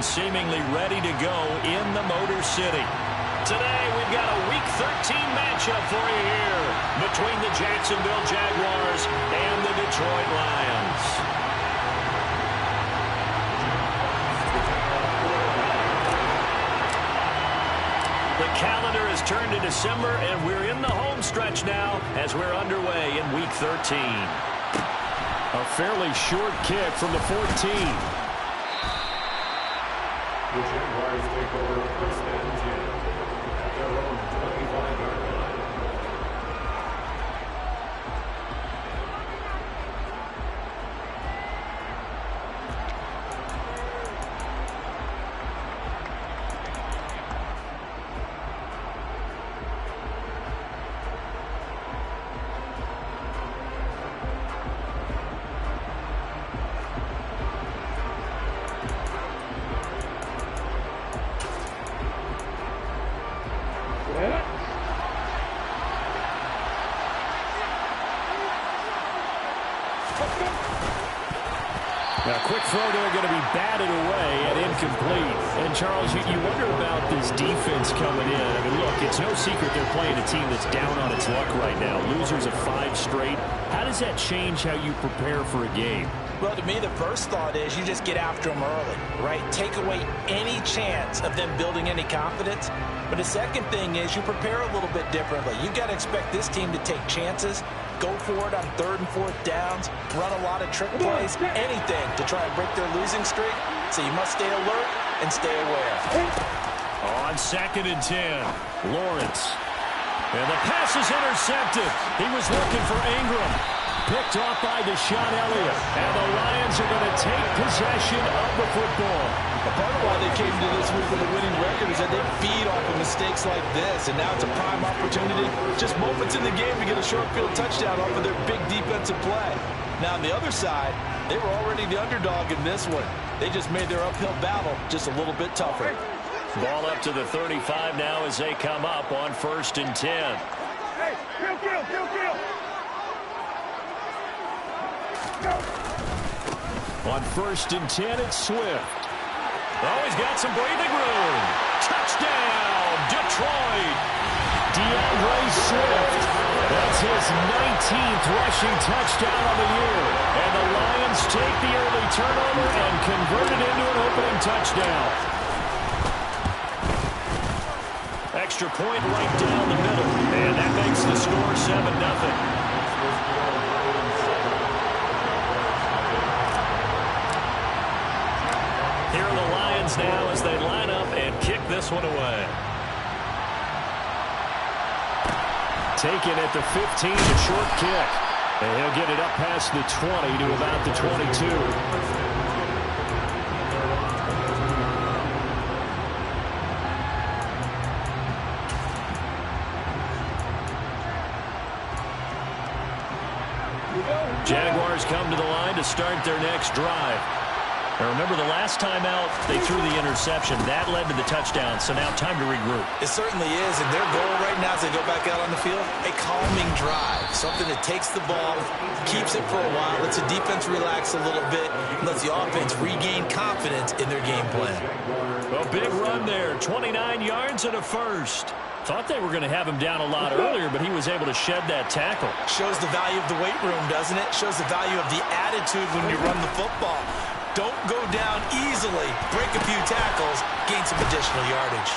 and seemingly ready to go in the Motor City. Today, we've got a Week 13 matchup for you here between the Jacksonville Jaguars and the Detroit Lions. The calendar has turned to December, and we're in the home stretch now as we're underway in Week 13. A fairly short kick from the 14. The Jaguars take over first and 10 at their own 25-yard line. Now, quick throw there, going to be batted away and incomplete. And, Charles, you wonder about this defense coming in. I mean, look, it's no secret they're playing a team that's down on its luck right now. Losers of 5 straight. How does that change how you prepare for a game? Well, to me, the first thought is you just get after them early, right? Take away any chance of them building any confidence. But the second thing is you prepare a little bit differently. You've got to expect this team to take chances, go for it on 3rd and 4th downs, run a lot of trick plays, anything to try and break their losing streak. So you must stay alert and stay aware. On 2nd and 10, Lawrence. And the pass is intercepted. He was looking for Ingram. Picked off by Deshaun Elliott. And the Lions are going to take possession of the football. A part of why they came to this week with a winning record is that they feed off of mistakes like this. And now it's a prime opportunity, just moments in the game, to get a short field touchdown off of their big defensive play. Now on the other side, they were already the underdog in this one. They just made their uphill battle just a little bit tougher. Ball up to the 35 now as they come up on 1st and 10. Hey, kill. On 1st and 10, it's Swift. Oh, he's got some breathing room. Touchdown, Detroit. DeAndre Swift. That's his 19th rushing touchdown of the year. And the Lions take the early turnover and convert it into an opening touchdown. Extra point right down the middle. And that makes the score 7-0. Here are the Lions now as they line up and kick this one away. Taken at the 15, a short kick. And he'll get it up past the 20 to about the 22. Jaguars come to the line to start their next drive. Now remember, the last time out, they threw the interception. That led to the touchdown, so now time to regroup. It certainly is, and their goal right now as they go back out on the field, a calming drive, something that takes the ball, keeps it for a while, lets the defense relax a little bit, and lets the offense regain confidence in their game plan. A big run there, 29 yards and a first. Thought they were going to have him down a lot earlier, but he was able to shed that tackle. Shows the value of the weight room, doesn't it? Shows the value of the attitude when you run the football. Don't go down easily. Break a few tackles. Gain some additional yardage.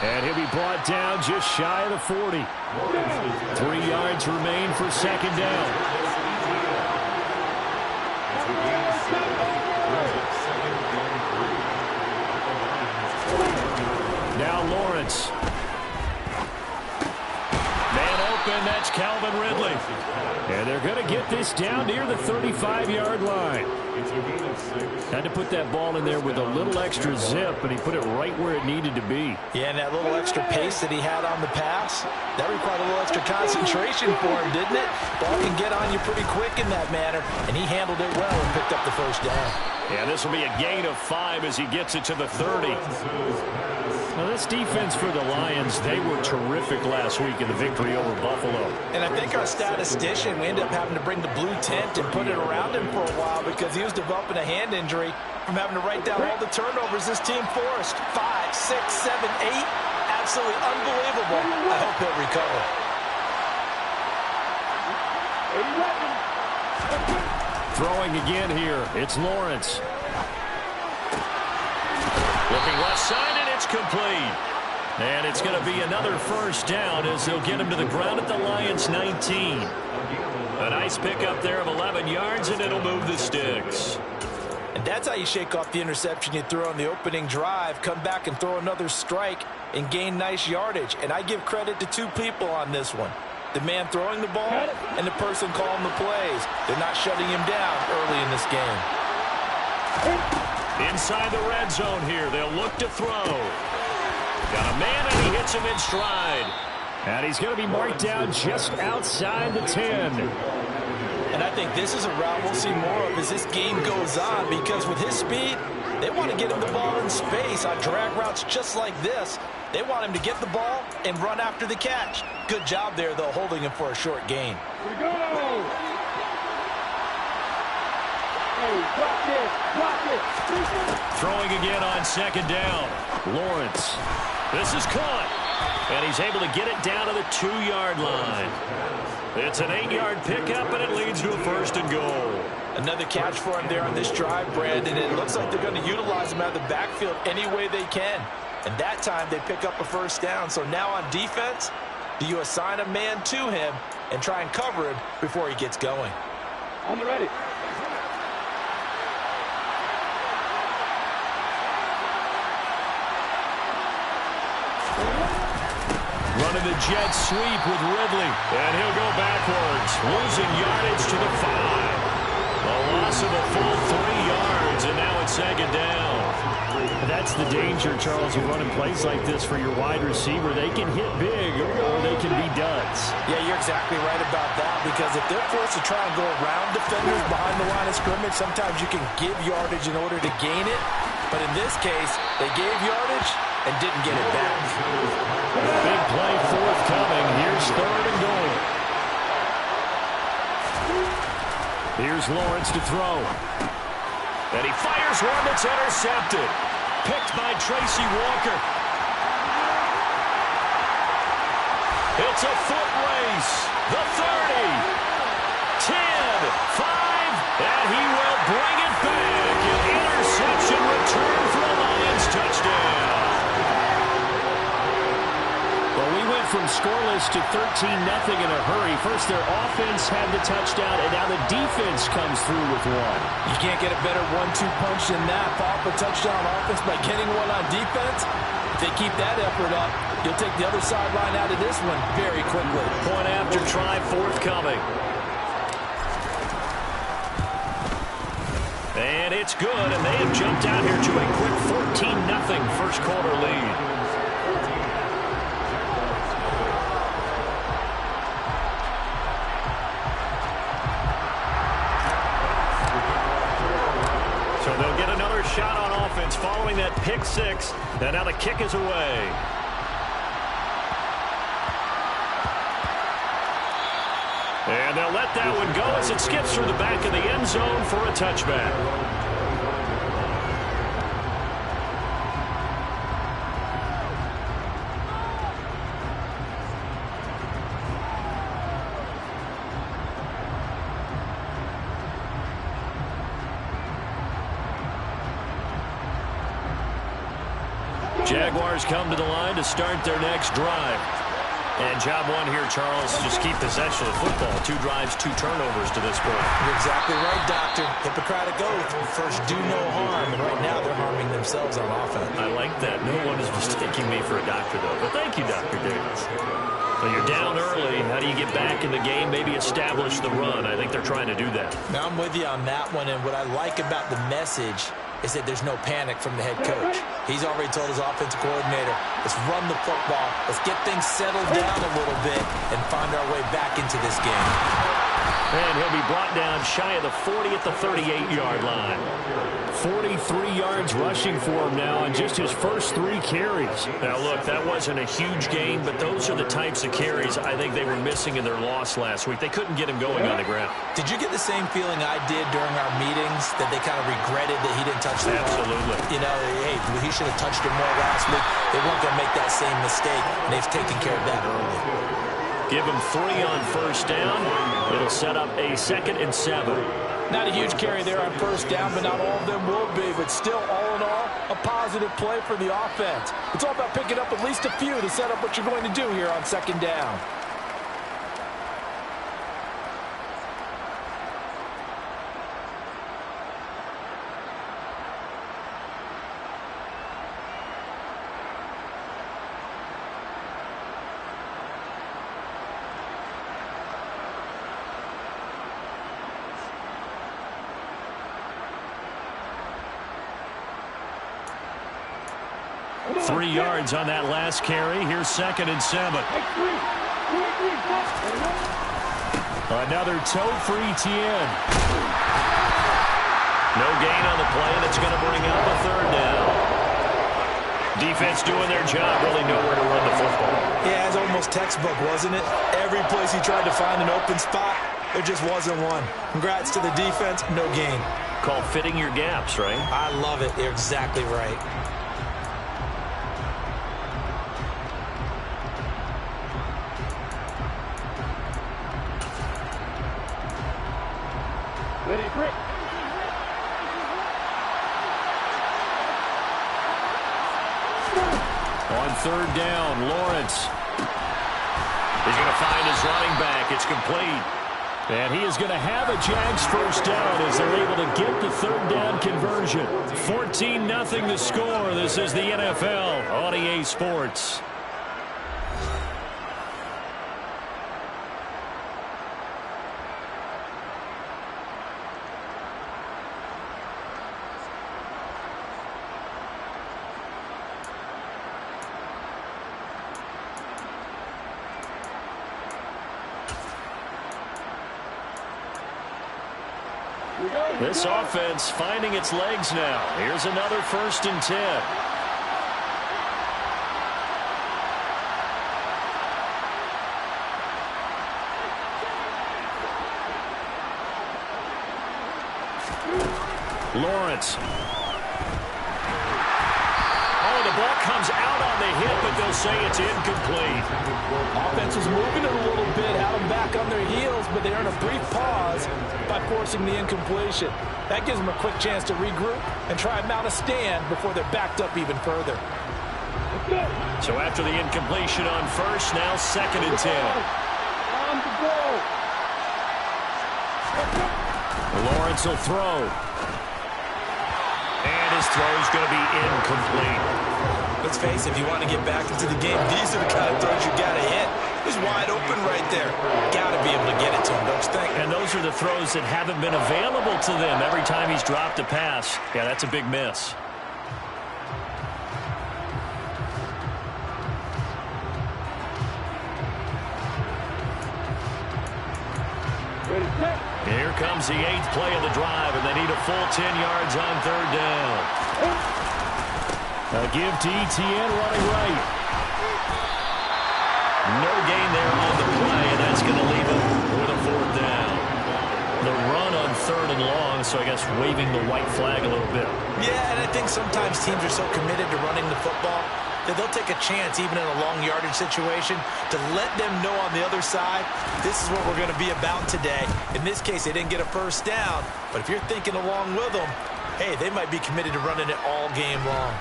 And he'll be brought down just shy of the 40. 3 yards remain for 2nd down. Now Lawrence. Man open, that's Calvin Ridley. And they're going to get this down near the 35-yard line. Had to put that ball in there with a little extra zip, and he put it right where it needed to be. Yeah, and that little extra pace that he had on the pass, that required a little extra concentration for him, didn't it? Ball can get on you pretty quick in that manner, and he handled it well and picked up the 1st down. Yeah, this will be a gain of 5 as he gets it to the 30. Now, this defense for the Lions, they were terrific last week in the victory over Buffalo. And I think our statistician, we ended up having to bring the blue tent and put it around him for a while because he was is developing a hand injury from having to write down all the turnovers this team forced. 5, 6, 7, 8. Absolutely unbelievable. I hope he'll recover. Throwing again here. It's Lawrence. Looking left side, and it's complete. And it's going to be another first down as they'll get him to the ground at the Lions' 19. A nice pickup there of 11 yards, and it'll move the sticks. And that's how you shake off the interception you threw on the opening drive, come back and throw another strike and gain nice yardage. And I give credit to two people on this one. The man throwing the ball and the person calling the plays. They're not shutting him down early in this game. Inside the red zone here, they'll look to throw. Got a man, and he hits him in stride. And he's going to be marked down just outside the 10. And I think this is a route we'll see more of as this game goes on, because with his speed, they want to get him the ball in space on drag routes just like this. They want him to get the ball and run after the catch. Good job there, though, holding him for a short gain. Here we go. Throwing again on second down. Lawrence. This is caught. And he's able to get it down to the 2-yard line. It's an 8-yard pickup, and it leads to a first and goal. Another catch for him there on this drive, Brandon. And it looks like they're going to utilize him out of the backfield any way they can. And that time they pick up a first down. So now on defense, do you assign a man to him and try and cover him before he gets going? On the ready. Running the jet sweep with Ridley. And he'll go backwards, losing yardage to the 5. A loss of a full 3 yards, and now it's second down. That's the danger, Charles, of running plays like this for your wide receiver. They can hit big, or they can be duds. Yeah, you're exactly right about that, because if they're forced to try and go around defenders behind the line of scrimmage, sometimes you can give yardage in order to gain it. But in this case, they gave yardage and didn't get it back. Big play forthcoming. Here's third and goal. Here's Lawrence to throw. And he fires one that's intercepted. Picked by Tracy Walker. It's a foot race. The 30. 10. 5. And he will bring it back. An interception return for a Lions touchdown. Well, we went from scoreless to 13-0 in a hurry. First, their offense had the touchdown, and now the defense comes through with one. You can't get a better 1-2 punch than that. Follow up a touchdown offense by getting one on defense. If they keep that effort up, you'll take the other sideline out of this one very quickly. Point after try forthcoming. And it's good, and they have jumped out here to a quick 14-0 first quarter lead. So they'll get another shot on offense following that pick six. And now the kick is away. And they'll let that one go as it skips through the back of the end zone for a touchback. Jaguars come to the line to start their next drive. And job one here, Charles, just keep possession of football. 2 drives, 2 turnovers to this point. You're exactly right, Doctor. Hippocratic oath. First, do no harm. And right now, they're harming themselves on offense. I like that. No one is mistaking me for a doctor, though. But thank you, Dr. Davis. Well, you're down early. How do you get back in the game? Maybe establish the run. I think they're trying to do that. Now, I'm with you on that one. And what I like about the message is that there's no panic from the head coach. He's already told his offensive coordinator, let's run the football, let's get things settled down a little bit and find our way back into this game. And he'll be brought down shy of the 40 at the 38-yard line. 43 yards rushing for him now on just his first 3 carries. Now, look, that wasn't a huge gain, but those are the types of carries I think they were missing in their loss last week. They couldn't get him going on the ground. Did you get the same feeling I did during our meetings, that they kind of regretted that he didn't touch the ball? Absolutely. You know, hey, he should have touched it more last week. They weren't going to make that same mistake, and they've taken care of that early. Give him 3 on first down. It'll set up a 2nd and 7. Not a huge carry there on first down, but not all of them will be. But still, all in all, a positive play for the offense. It's all about picking up at least a few to set up what you're going to do here on 2nd down. Three yards on that last carry. Here's 2nd and 7. Another toe for Etienne. No gain on the play, and it's going to bring up a 3rd down. Defense doing their job, really nowhere to run the football. Yeah, it's almost textbook, wasn't it? Every place he tried to find an open spot, there just wasn't one. Congrats to the defense, no gain. Called fitting your gaps, right? I love it. You're exactly right. On 3rd down, Lawrence. He's going to find his running back. It's complete. And he is going to have a Jags first down as they're able to get the 3rd down conversion. 14-0 the score. This is the NFL on EA Sports. This offense finding its legs now. Here's another 1st and 10. Lawrence. Oh, the ball comes out on the hit, but they'll say it's incomplete. Offense was moving it a little bit, had them back on their heels, but they earn a brief pause by forcing the incompletion. That gives them a quick chance to regroup and try and mount a stand before they're backed up even further. So after the incompletion on first, now 2nd and 10. Lawrence will throw. And his throw is going to be incomplete. Let's face it, if you want to get back into the game, these are the kind of throws you got to hit. He's wide open right there. Got to be able to get it to him, don't you think? And those are the throws that haven't been available to them every time he's dropped a pass. Yeah, that's a big miss. Here comes the 8th play of the drive, and they need a full 10 yards on 3rd down. A give to Etienne running right. No gain there on the play, and that's going to leave him with a 4th down. The run on 3rd and long, so I guess waving the white flag a little bit. Yeah, and I think sometimes teams are so committed to running the football that they'll take a chance, even in a long yardage situation, to let them know on the other side, this is what we're going to be about today. In this case, they didn't get a first down, but if you're thinking along with them, hey, they might be committed to running it all game long.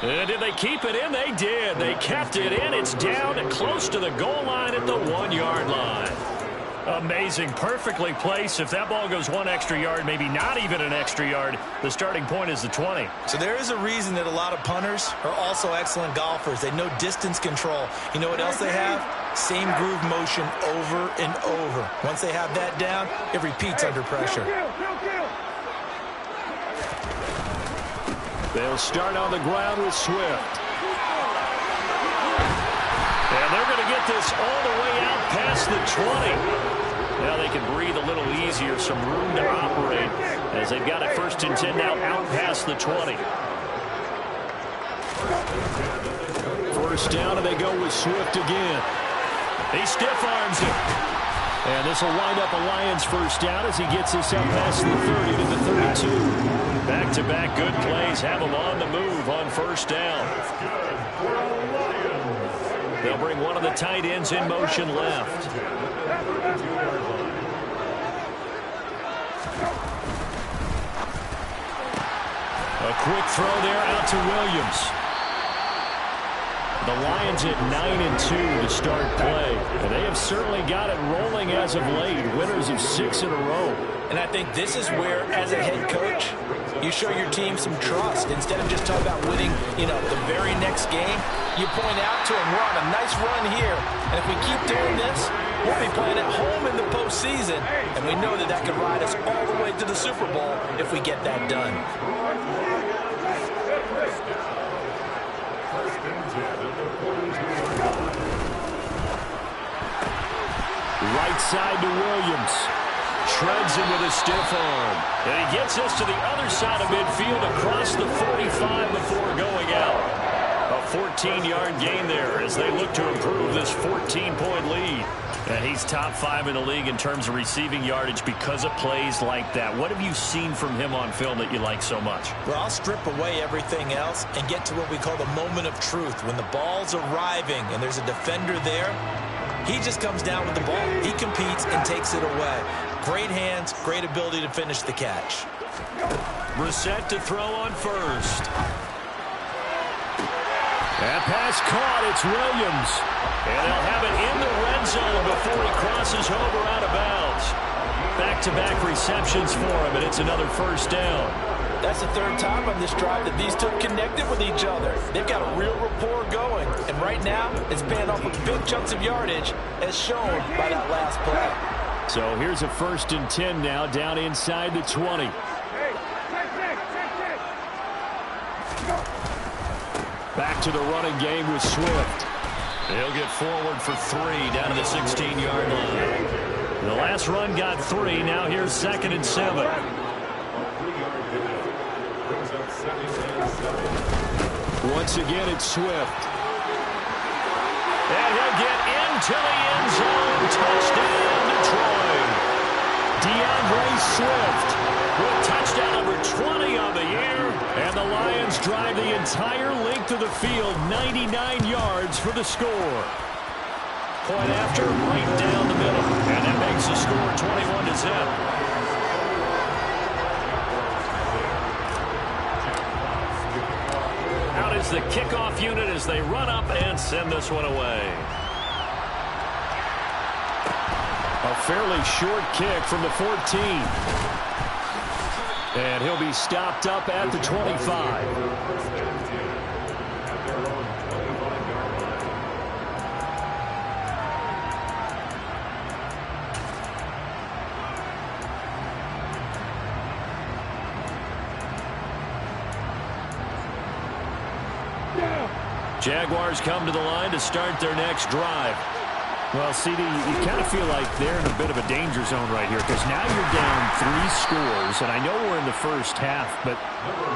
Did they keep it in? They did. They kept it in. It's down and close to the goal line at the 1-yard line. Amazing. Perfectly placed. If that ball goes 1 extra yard, maybe not even an extra yard, the starting point is the 20. So there is a reason that a lot of punters are also excellent golfers. They know distance control. You know what else they have? Same groove motion over and over. Once they have that down, it repeats under pressure. They'll start on the ground with Swift. And they're going to get this all the way out past the 20. Now they can breathe a little easier, some room to operate as they've got a 1st and 10 now out past the 20. First down, and they go with Swift again. He stiff arms it. And this will wind up a Lions 1st down as he gets us up past the 30 to the 32. Back-to-back good plays have him on the move on 1st down. They'll bring one of the tight ends in motion left. A quick throw there out to Williams. The Lions at 9-2 to start play. And they have certainly got it rolling as of late. Winners of 6 in a row. And I think this is where, as a head coach, you show your team some trust. Instead of just talking about winning, the very next game, you point out to them, we're on a nice run here. And if we keep doing this, we'll be playing at home in the postseason. And we know that could ride us all the way to the Super Bowl if we get that done. Right side to Williams. Shreds him with a stiff arm. And he gets us to the other side of midfield across the 45 before going out. A 14-yard gain there as they look to improve this 14-point lead. And he's top 5 in the league in terms of receiving yardage because of plays like that. What have you seen from him on film that you like so much? Well, I'll strip away everything else and get to what we call the moment of truth. When the ball's arriving and there's a defender there, he just comes down with the ball. He competes and takes it away. Great hands, great ability to finish the catch. Brissett to throw on 1st. That pass caught. It's Williams. And they'll have it in the red zone before he crosses over out of bounds. Back-to-back receptions for him, and it's another 1st down. That's the 3rd time on this drive that these two connected with each other. They've got a real rapport going. And right now, it's paying off with big chunks of yardage, as shown by that last play. So here's a 1st and 10 now, down inside the 20. Back to the running game with Swift. He'll get forward for 3 down to the 16-yard line. The last run got 3. Now here's 2nd and 7. Once again, it's Swift. And he'll get into the end zone. Touchdown, Detroit. DeAndre Swift with touchdown number 20 on the year. And the Lions drive the entire length of the field, 99 yards for the score. Point after, right down the middle. And that makes the score 21-0. Is the kickoff unit as they run up and send this one away. A fairly short kick from the 14. And he'll be stopped up at the 25. Jaguars come to the line to start their next drive. Well, CD, you kind of feel like they're in a bit of a danger zone right here because now you're down 3 scores, and I know we're in the first half, but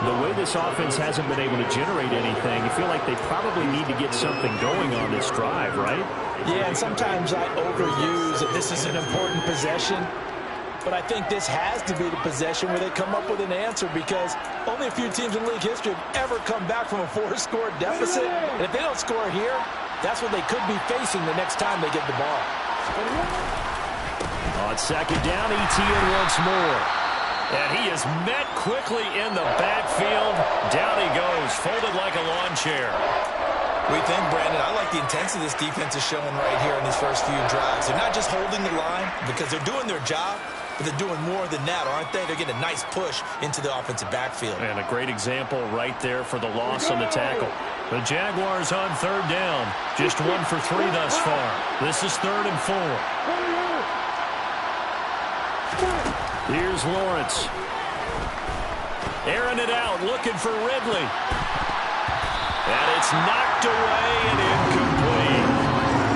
the way this offense hasn't been able to generate anything, you feel like they probably need to get something going on this drive, right? Yeah, and sometimes I overuse that this is an important possession. But I think this has to be the possession where they come up with an answer because only a few teams in league history have ever come back from a 4-score deficit. And if they don't score here, that's what they could be facing the next time they get the ball. On 2nd down, ETN once more. And he is met quickly in the backfield. Down he goes, folded like a lawn chair. We think, Brandon, I like the intensity this defense is showing right here in these first few drives. They're not just holding the line because they're doing their job, but they're doing more than that, aren't they? They're getting a nice push into the offensive backfield. And a great example right there for the loss on the tackle. The Jaguars on 3rd down. Just 1 for 3 thus far. This is 3rd and 4. Here's Lawrence. Airing it out, looking for Ridley. And it's knocked away and incomplete.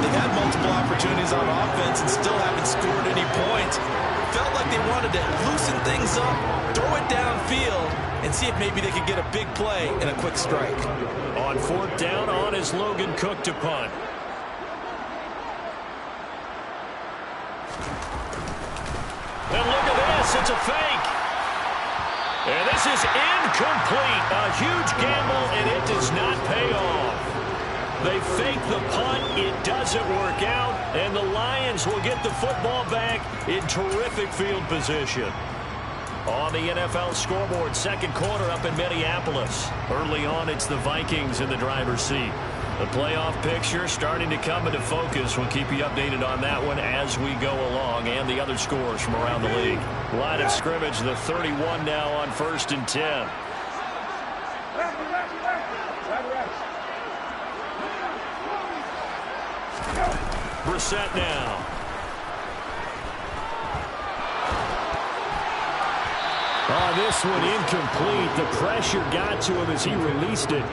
They had multiple opportunities on offense and still haven't scored any points. Felt like they wanted to loosen things up, throw it downfield, and see if maybe they could get a big play and a quick strike. On fourth down, on is Logan Cook to punt. And look at this, it's a fake. And this is incomplete. A huge gamble, and it does not pay off. They fake the punt, it doesn't work out, and the Lions will get the football back in terrific field position. On the NFL scoreboard, second quarter up in Minneapolis. Early on, it's the Vikings in the driver's seat. The playoff picture starting to come into focus. We'll keep you updated on that one as we go along, and the other scores from around the league. Line of scrimmage, the 31 now on 1st and 10. Brissett now. Oh, this one incomplete. The pressure got to him as he released it,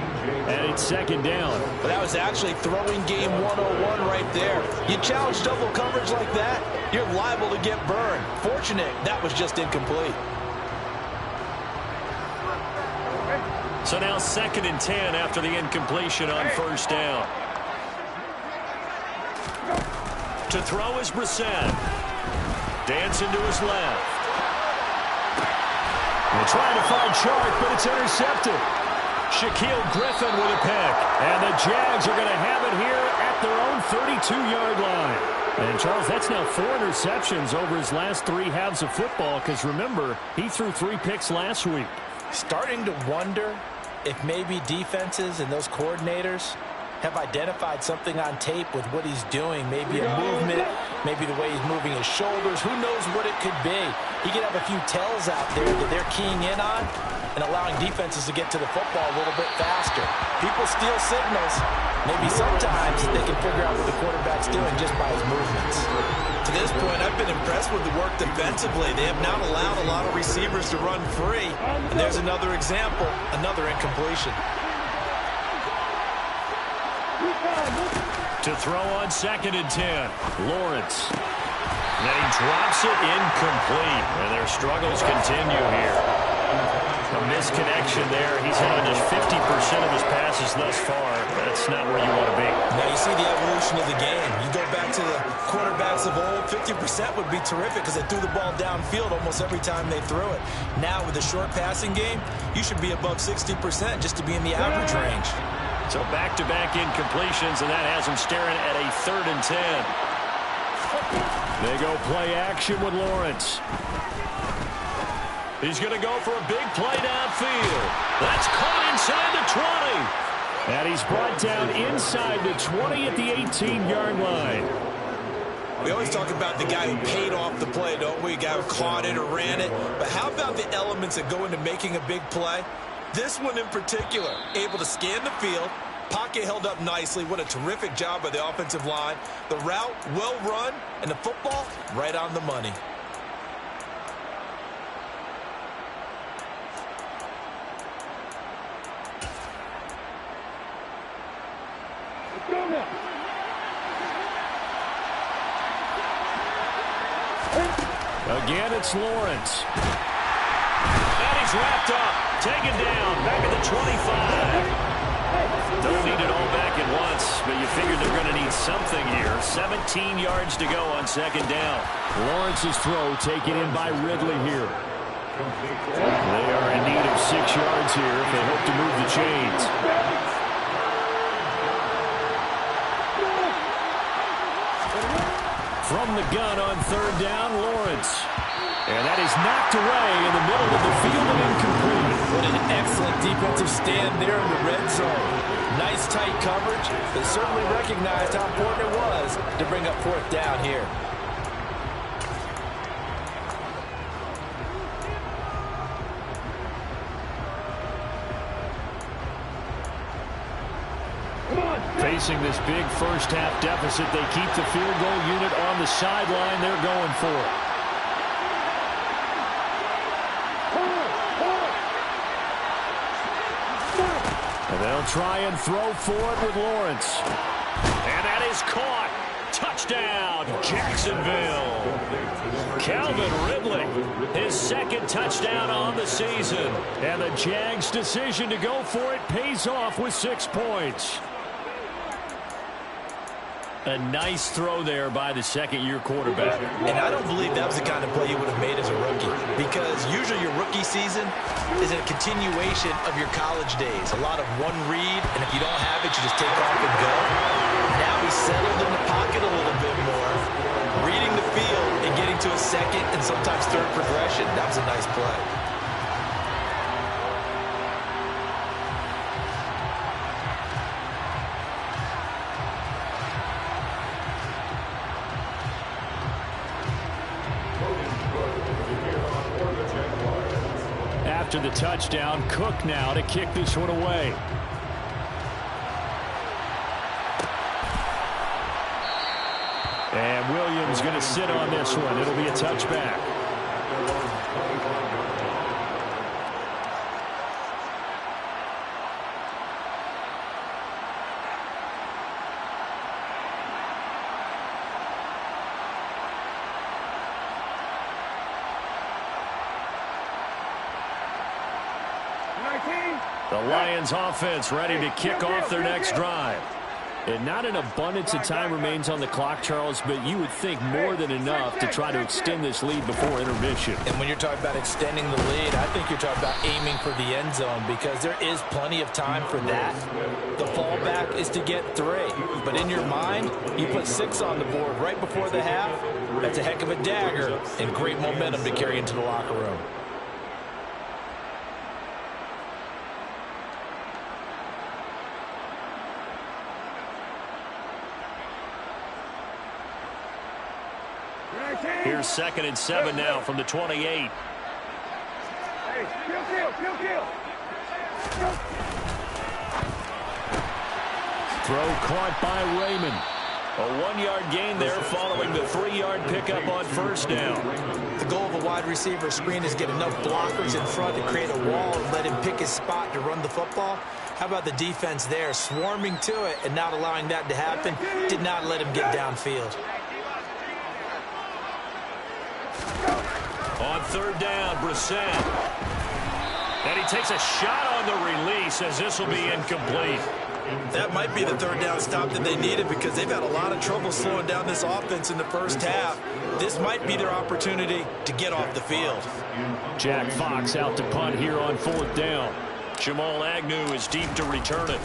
and it's second down. But that was actually throwing game 101 right there. You challenge double coverage like that, you're liable to get burned. Fortunate that was just incomplete. So now 2nd and 10 after the incompletion on 1st down. To throw is Brissett. Dancing to his left. They're trying to find Chark, but it's intercepted. Shaquille Griffin with a pick. And the Jags are going to have it here at their own 32-yard line. And, Charles, that's now 4 interceptions over his last 3 halves of football, because, remember, he threw 3 picks last week. Starting to wonder if maybe defenses and those coordinators have identified something on tape with what he's doing. Maybe a movement, maybe the way he's moving his shoulders. Who knows what it could be? He could have a few tells out there that they're keying in on and allowing defenses to get to the football a little bit faster. People steal signals. Maybe sometimes they can figure out what the quarterback's doing just by his movements. To this point, I've been impressed with the work defensively. They have not allowed a lot of receivers to run free. And there's another example, another incompletion. To throw on 2nd and 10, Lawrence. And he drops it incomplete. And their struggles continue here. A misconnection there. He's had just 50% of his passes thus far. That's not where you want to be. Now you see the evolution of the game. You go back to the quarterbacks of old, 50% would be terrific because they threw the ball downfield almost every time they threw it. Now with the short passing game, you should be above 60% just to be in the average range. So back-to-back incompletions, and that has him staring at a 3rd and 10. They go play action with Lawrence. He's going to go for a big play downfield. That's caught inside the 20. And he's brought down inside the 20 at the 18-yard line. We always talk about the guy who paid off the play, don't we? A guy who caught it or ran it. But how about the elements that go into making a big play? This one in particular, able to scan the field, pocket held up nicely. What a terrific job by the offensive line. The route, well run, and the football, right on the money. Again, it's Lawrence. And he's wrapped up. Taken down. Back at the 25. Don't need it all back at once, but you figure they're going to need something here. 17 yards to go on 2nd down. Lawrence's throw taken in by Ridley here. They are in need of 6 yards here if they hope to move the chains. From the gun on 3rd down, Lawrence. And that is knocked away in the middle of the field and incomplete. What an excellent defensive stand there in the red zone. Nice tight coverage. They certainly recognized how important it was to bring up 4th down here. Facing this big first-half deficit, they keep the field goal unit on the sideline. They're going for it. And they'll try and throw for it with Lawrence. And that is caught. Touchdown, Jacksonville. Calvin Ridley, his second touchdown on the season. And the Jags' decision to go for it pays off with 6 points. A nice throw there by the second-year quarterback. And I don't believe that was the kind of play you would have made as a rookie, because usually your rookie season is a continuation of your college days. A lot of one read, and if you don't have it, you just take off and go. Now he's settled in the pocket a little bit more, reading the field and getting to a second and sometimes third progression. That was a nice play. After the touchdown, Cook now to kick this one away. And Williams going to sit on this one. It'll be a touchback. The Lions offense ready to kick off their next drive. And not an abundance of time remains on the clock, Charles, but you would think more than enough to try to extend this lead before intermission. And when you're talking about extending the lead, I think you're talking about aiming for the end zone, because there is plenty of time for that. The fallback is to get 3. But in your mind, you put 6 on the board right before the half. That's a heck of a dagger and great momentum to carry into the locker room. Here's 2nd and 7 now from the 28. Hey, kill. Throw caught by Raymond. A 1-yard gain there following the 3-yard pickup on first down. The goal of a wide receiver screen is get enough blockers in front to create a wall and let him pick his spot to run the football. How about the defense there, swarming to it and not allowing that to happen? Did not let him get downfield. On 3rd down, Brissett. And he takes a shot on the release as this will be incomplete. That might be the 3rd down stop that they needed, because they've had a lot of trouble slowing down this offense in the first half. This might be their opportunity to get off the field. Jack Fox out to punt here on 4th down. Jamal Agnew is deep to return it.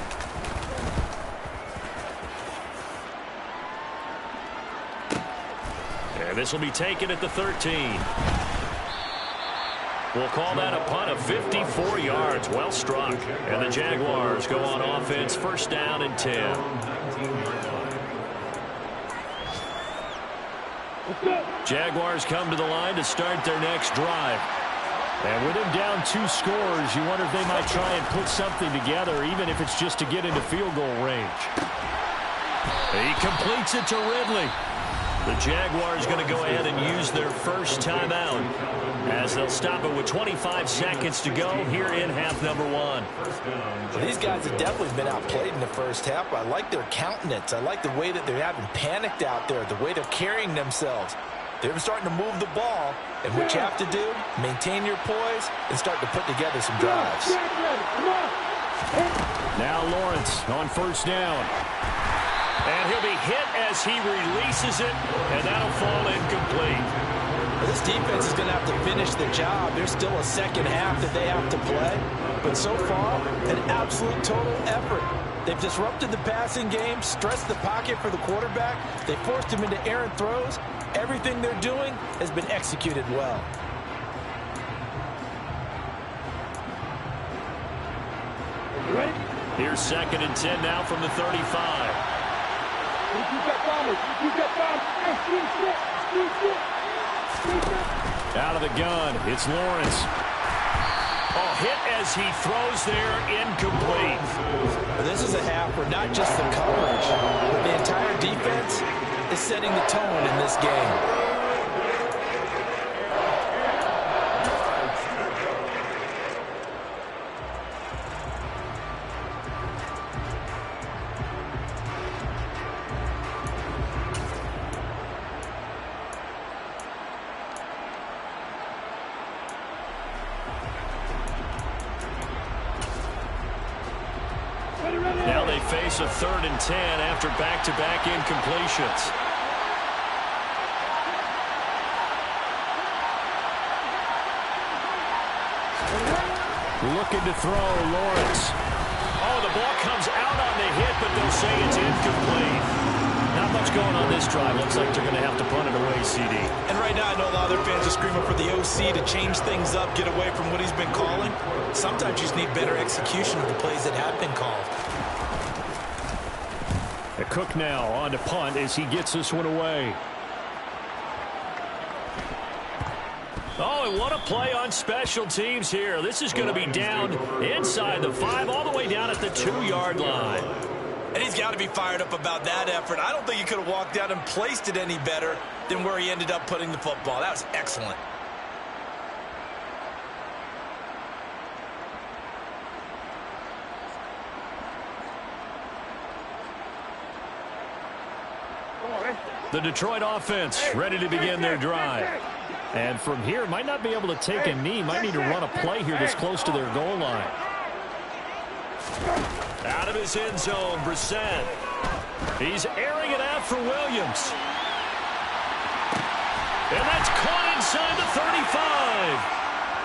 And this will be taken at the 13. We'll call that a punt of 54 yards. Well struck. And the Jaguars go on offense, 1st down and 10. Jaguars come to the line to start their next drive. And with them down 2 scores, you wonder if they might try and put something together, even if it's just to get into field goal range. He completes it to Ridley. The Jaguars going to go ahead and use their first timeout, as they'll stop it with 25 seconds to go here in half number 1. Well, these guys have definitely been outplayed in the first half. I like their countenance. I like the way that they're having panicked out there, the way they're carrying themselves. They're starting to move the ball, and what you have to do, maintain your poise and start to put together some drives. Now Lawrence on 1st down. And he'll be hit as he releases it, and that'll fall incomplete. This defense is going to have to finish the job. There's still a second half that they have to play. But so far, an absolute total effort. They've disrupted the passing game, stressed the pocket for the quarterback. They forced him into errant throws. Everything they're doing has been executed well. Here's 2nd and 10 now from the 35. Out of the gun, it's Lawrence. Oh, hit as he throws there, incomplete. This is a half where not just the coverage, but the entire defense is setting the tone in this game. they face a 3rd and 10 after back-to-back incompletions. Looking to throw, Lawrence. Oh, the ball comes out on the hit, but they'll say it's incomplete. Not much going on this drive. Looks like they're going to have to punt it away, CD. And right now, I know a lot of their fans are screaming for the OC to change things up, get away from what he's been calling. Sometimes you just need better execution of the plays that have been called. Cook now on to punt as he gets this one away. Oh, and what a play on special teams here. This is going to be down inside the 5, all the way down at the 2-yard line. And he's got to be fired up about that effort. I don't think he could have walked out and placed it any better than where he ended up putting the football. That was excellent. The Detroit offense ready to begin their drive. And from here, might not be able to take a knee. Might need to run a play here that's close to their goal line. Out of his end zone, Brissett. He's airing it out for Williams. And that's caught inside the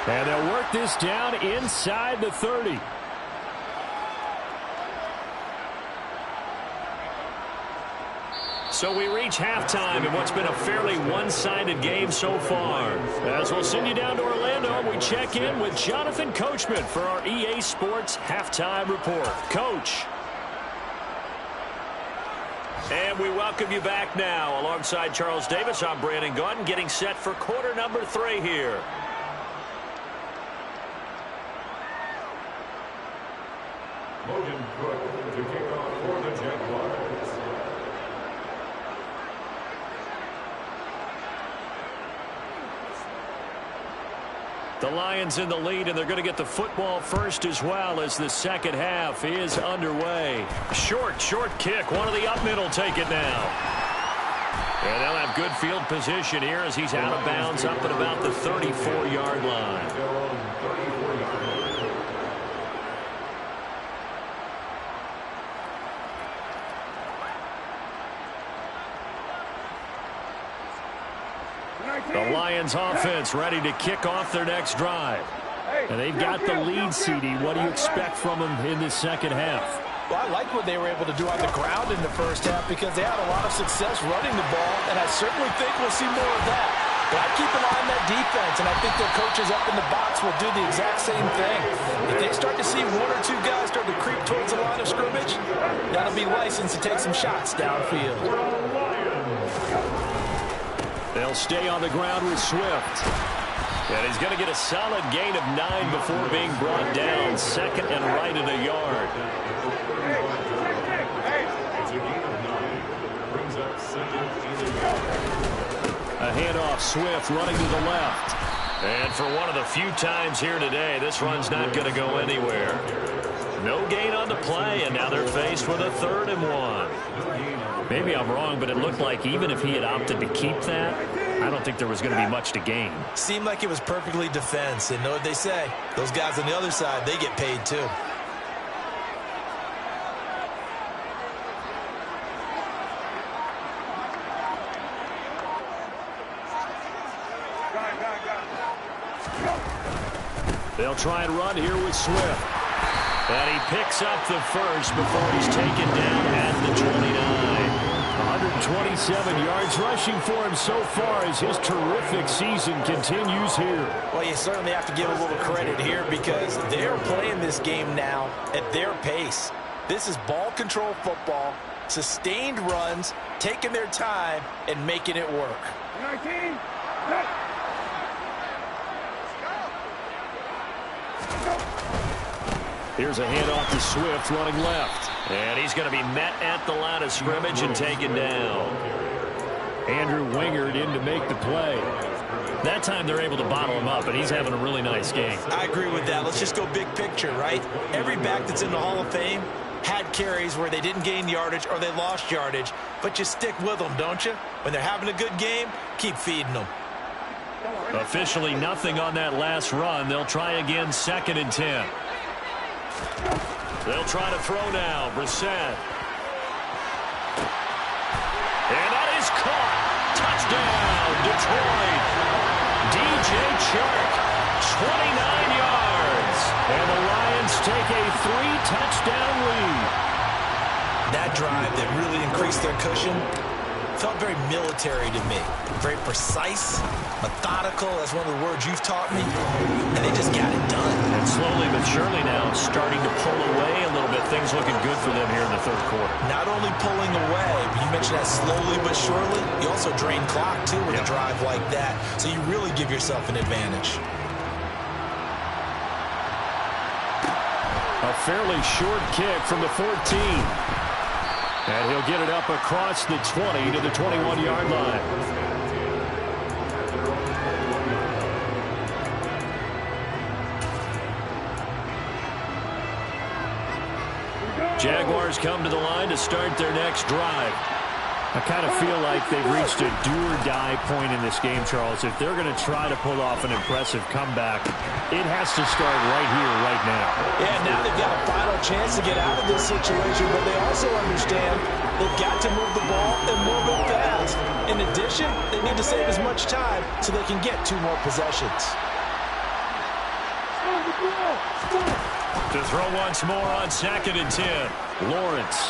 35. And they'll work this down inside the 30. So we reach halftime in what's been a fairly one-sided game so far. As we'll send you down to Orlando, we check in with Jonathan Coachman for our EA Sports Halftime Report. Coach. And we welcome you back now. Alongside Charles Davis, I'm Brandon Gaudin, getting set for quarter number 3 here. Logan Cook to kick off for the Jaguars. The Lions in the lead, and they're going to get the football first as well as the second half is underway. Short kick. One of the up middle take it now. And they'll have good field position here as he's out of bounds up at about the 34-yard line. The Lions offense ready to kick off their next drive. And they've got the lead, CD. What do you expect from them in this second half? Well, I like what they were able to do on the ground in the first half because they had a lot of success running the ball, and I certainly think we'll see more of that. But I keep an eye on that defense, and I think their coaches up in the box will do the exact same thing. If they start to see 1 or 2 guys start to creep towards the line of scrimmage, that'll be licensed to take some shots downfield. They'll stay on the ground with Swift. And he's going to get a solid gain of 9 before being brought down. Second and right at a yard. A handoff, Swift running to the left. And for one of the few times here today, this run's not going to go anywhere. No gain on the play, and now they're faced with a 3rd and 1. Maybe I'm wrong, but it looked like even if he had opted to keep that, I don't think there was going to be much to gain. Seemed like it was perfectly defense, and know what they say. Those guys on the other side, they get paid too. They'll try and run here with Swift. And he picks up the first before he's taken down at the 29. 127 yards rushing for him so far as his terrific season continues here. Well, you certainly have to give a little credit here because they're playing this game now at their pace. This is ball control football, sustained runs, taking their time, and making it work. 19. Here's a handoff to Swift running left. And he's going to be met at the line of scrimmage and taken down. Andrew Wingard in to make the play. That time they're able to bottle him up, and he's having a really nice game. I agree with that. Let's just go big picture, right? Every back that's in the Hall of Fame had carries where they didn't gain yardage or they lost yardage. But you stick with them, don't you? When they're having a good game, keep feeding them. Officially nothing on that last run. They'll try again 2nd and 10. They'll try to throw now. Brissett. And that is caught. Touchdown, Detroit. DJ Chark, 29 yards. And the Lions take a 3-touchdown lead. That drive that really increased their cushion felt very military to me. Very precise, methodical. That's one of the words you've taught me. And they just got it done. And slowly but surely now starting to pull away a little bit. Things looking good for them here in the third quarter. Not only pulling away, but you mentioned that slowly but surely. You also drain clock, too, with a drive like that. So you really give yourself an advantage. A fairly short kick from the 14. And he'll get it up across the 20 to the 21-yard line. Jaguars come to the line to start their next drive. I kind of feel like they've reached a do-or-die point in this game, Charles. If they're going to try to pull off an impressive comeback, it has to start right here, right now. Yeah, now they've got a final chance to get out of this situation, but they also understand they've got to move the ball and move it fast. In addition, they need to save as much time so they can get 2 more possessions. To throw once more on 2nd and 10. Lawrence.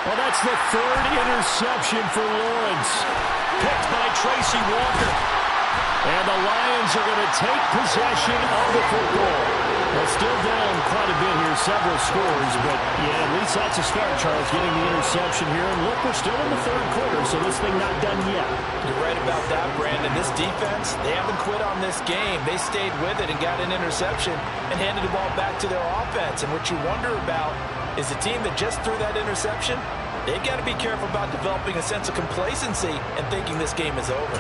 Well, that's the 3rd interception for Lawrence. Picked by Tracy Walker. And the Lions are going to take possession of the football. They're still down quite a bit here, several scores, but yeah, at least that's a start, Charles, getting the interception here. And look, we're still in the third quarter, so this thing not done yet. You're right about that, Brandon. This defense, they haven't quit on this game. They stayed with it and got an interception and handed the ball back to their offense. And what you wonder about is the team that just threw that interception, they've got to be careful about developing a sense of complacency and thinking this game is over.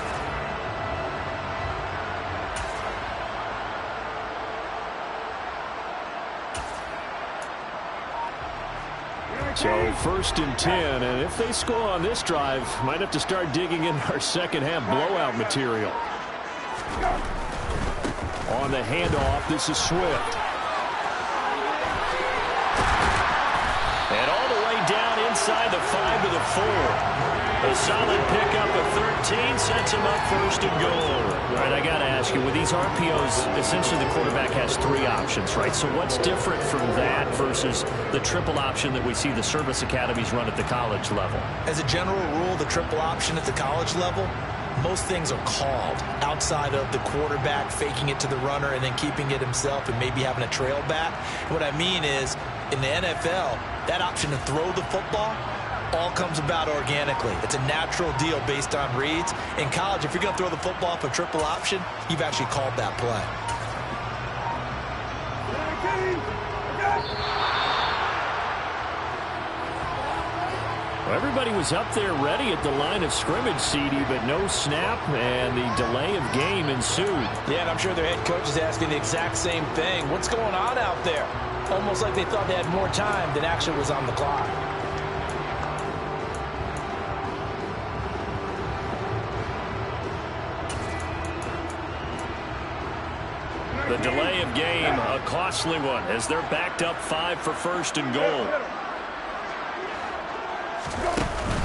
So 1st and 10, and if they score on this drive, might have to start digging in our second half blowout material. On the handoff, this is Swift. And all the way down inside the 5 to the 4. A solid pickup of 13 sets him up 1st and goal. All right, I got to ask you, with these RPOs, essentially the quarterback has 3 options, right? So what's different from that versus the triple option that we see the service academies run at the college level? As a general rule, the triple option at the college level, most things are called outside of the quarterback faking it to the runner and then keeping it himself and maybe having a trail back. What I mean is, in the NFL, that option to throw the football all comes about organically. It's a natural deal based on reads. In college, if you're going to throw the football for triple option, you've actually called that play. Well, everybody was up there ready at the line of scrimmage, CD, but no snap, and the delay of game ensued. Yeah, and I'm sure their head coach is asking the exact same thing. What's going on out there? Almost like they thought they had more time than actually was on the clock. The delay of game, a costly one, as they're backed up 5 for 1st and goal.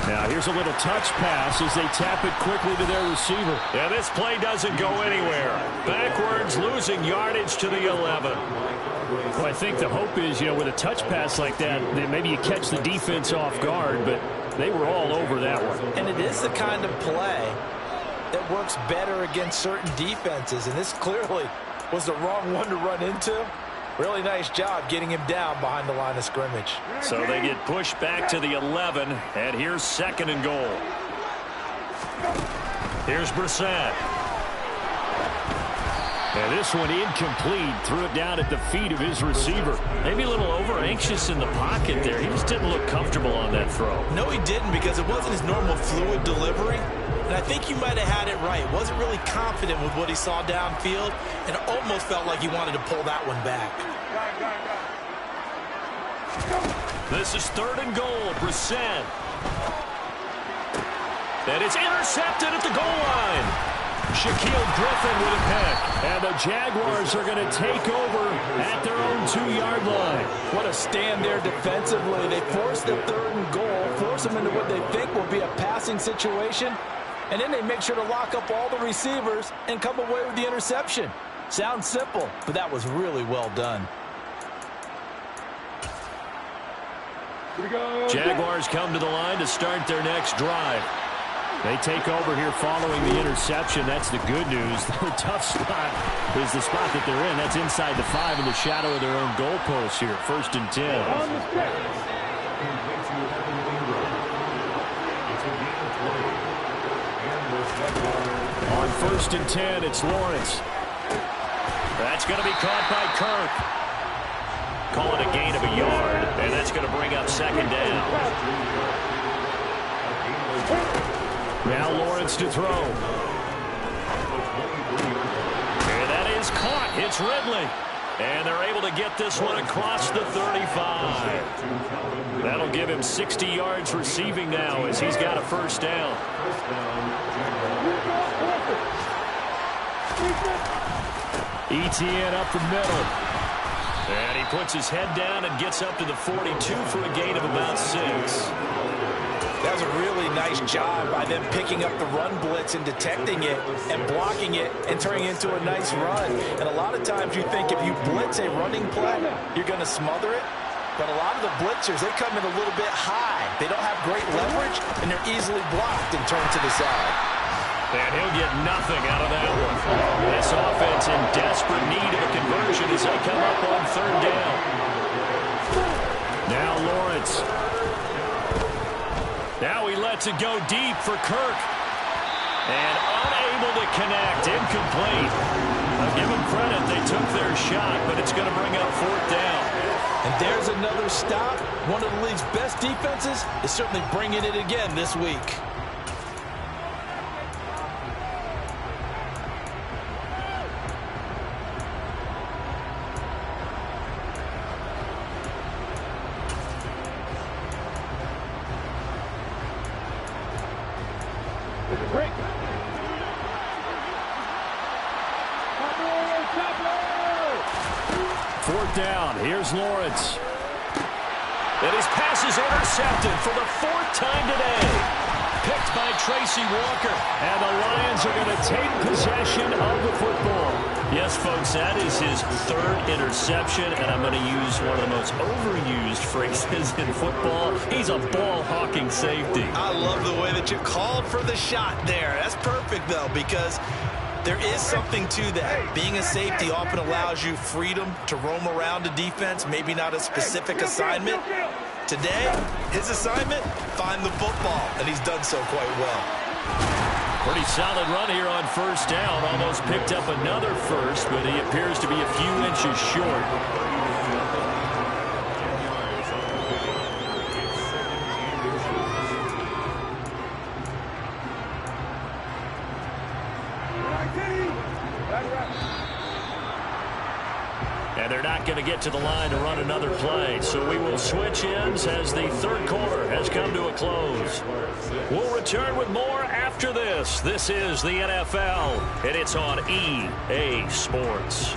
Now here's a little touch pass as they tap it quickly to their receiver. Yeah, this play doesn't go anywhere. Backwards, losing yardage to the 11. Well, I think the hope is, with a touch pass like that maybe you catch the defense off guard, but they were all over that one. And it is the kind of play that works better against certain defenses, and this clearly was the wrong one to run into. Really nice job getting him down behind the line of scrimmage. So they get pushed back to the 11, and here's 2nd and goal. Here's Brissett. And this one incomplete. Threw it down at the feet of his receiver. Maybe a little over-anxious in the pocket there. He just didn't look comfortable on that throw. No, he didn't, because it wasn't his normal fluid delivery. And I think you might have had it right. Wasn't really confident with what he saw downfield, and almost felt like he wanted to pull that one back. This is 3rd and goal. Brissett. And it's intercepted at the goal line. Shaquille Griffin with a pick. And the Jaguars are going to take over at their own 2-yard line. What a stand there defensively. They force the 3rd and goal, force them into what they think will be a passing situation, and then they make sure to lock up all the receivers and come away with the interception. Sounds simple, but that was really well done. Jaguars come to the line to start their next drive. They take over here following the interception. That's the good news. Their tough spot is the spot that they're in. That's inside the 5 in the shadow of their own goalposts here. 1st and 10. On 1st and 10, it's Lawrence. That's going to be caught by Kirk. Call it a gain of a yard, and that's going to bring up 2nd down. Now Lawrence to throw. And that is caught. It's Ridley. And they're able to get this one across the 35. That'll give him 60 yards receiving now as he's got a 1st down. Etienne up the middle. And he puts his head down and gets up to the 42 for a gain of about 6. That was a really nice job by them picking up the run blitz and detecting it and blocking it and turning it into a nice run. And a lot of times you think if you blitz a running play, you're going to smother it. But a lot of the blitzers, they come in a little bit high. They don't have great leverage, and they're easily blocked and turned to the side. And he'll get nothing out of that one. This offense in desperate need of a conversion as they come up on 3rd down. Now Lawrence. Now he lets it go deep for Kirk. And unable to connect. Incomplete. I'll give them credit. They took their shot, but it's going to bring up 4th down. And there's another stop. One of the league's best defenses is certainly bringing it again this week. Down. Here's Lawrence. And his pass is intercepted for the 4th time today. Picked by Tracy Walker. And the Lions are going to take possession of the football. Yes, folks, that is his 3rd interception. And I'm going to use one of the most overused phrases in football. He's a ball-hawking safety. I love the way that you called for the shot there. That's perfect, though, because there is something to that. Being a safety often allows you freedom to roam around a defense, maybe not a specific assignment. Today, his assignment, find the football, and he's done so quite well. Pretty solid run here on 1st down. Almost picked up another 1st, but he appears to be a few inches short. And they're not going to get to the line to run another play. So we will switch ends as the 3rd quarter has come to a close. We'll return with more after this. This is the NFL, and it's on EA Sports.